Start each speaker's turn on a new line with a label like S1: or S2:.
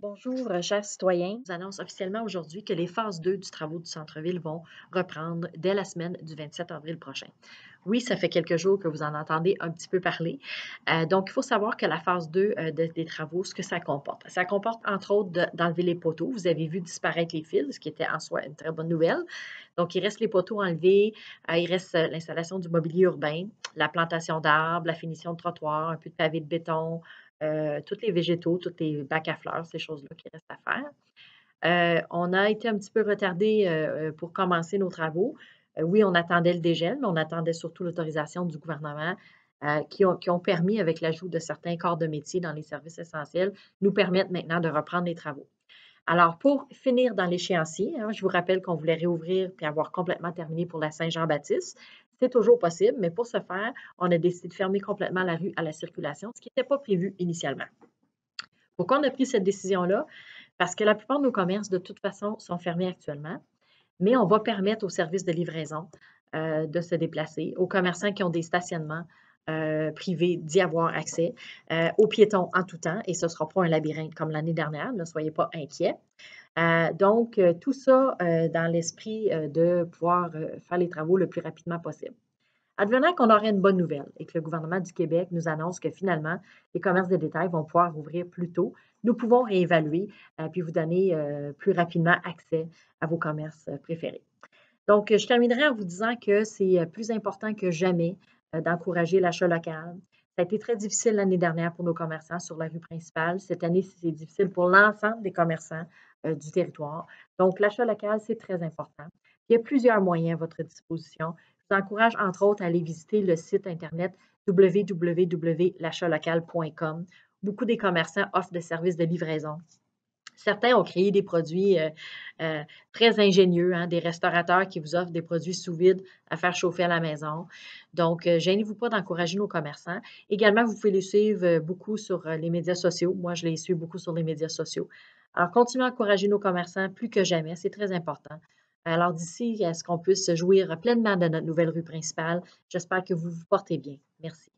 S1: Bonjour, chers citoyens. Je vous annonce officiellement aujourd'hui que les phases 2 du travaux du centre-ville vont reprendre dès la semaine du 27 avril prochain. Oui, ça fait quelques jours que vous en entendez un petit peu parler. Donc, il faut savoir que la phase 2 des travaux, ce que ça comporte. Ça comporte, entre autres, d'enlever les poteaux. Vous avez vu disparaître les fils, ce qui était en soi une très bonne nouvelle. Donc, il reste les poteaux enlevés, il reste l'installation du mobilier urbain, la plantation d'arbres, la finition de trottoirs, un peu de pavé de béton, tous les végétaux, tous les bacs à fleurs, ces choses-là qui restent à faire. On a été un petit peu retardé pour commencer nos travaux. Oui, on attendait le dégel, mais on attendait surtout l'autorisation du gouvernement qui ont permis, avec l'ajout de certains corps de métier dans les services essentiels, nous permettre maintenant de reprendre les travaux. Alors, pour finir dans l'échéancier, hein, je vous rappelle qu'on voulait réouvrir puis avoir complètement terminé pour la Saint-Jean-Baptiste. C'est toujours possible, mais pour ce faire, on a décidé de fermer complètement la rue à la circulation, ce qui n'était pas prévu initialement. Pourquoi on a pris cette décision-là? Parce que la plupart de nos commerces, de toute façon, sont fermés actuellement, mais on va permettre aux services de livraison de se déplacer, aux commerçants qui ont des stationnements privés d'y avoir accès, aux piétons en tout temps, et ce ne sera pas un labyrinthe comme l'année dernière, ne soyez pas inquiets. Donc, tout ça dans l'esprit de pouvoir faire les travaux le plus rapidement possible. Advenant qu'on aurait une bonne nouvelle et que le gouvernement du Québec nous annonce que finalement, les commerces de détail vont pouvoir ouvrir plus tôt, nous pouvons réévaluer puis vous donner plus rapidement accès à vos commerces préférés. Donc, je terminerai en vous disant que c'est plus important que jamais d'encourager l'achat local. Ça a été très difficile l'année dernière pour nos commerçants sur la rue principale. Cette année, c'est difficile pour l'ensemble des commerçants du territoire. Donc, l'achat local, c'est très important. Il y a plusieurs moyens à votre disposition. Je vous encourage, entre autres, à aller visiter le site Internet www.l'achatlocal.com. Beaucoup des commerçants offrent des services de livraison. Certains ont créé des produits très ingénieux, hein, des restaurateurs qui vous offrent des produits sous vide à faire chauffer à la maison. Donc, gênez-vous pas d'encourager nos commerçants. Également, vous pouvez les suivre beaucoup sur les médias sociaux. Moi, je les suis beaucoup sur les médias sociaux. Alors, continuez à encourager nos commerçants plus que jamais. C'est très important. Alors, d'ici à ce qu'on puisse jouir pleinement de notre nouvelle rue principale, j'espère que vous vous portez bien. Merci.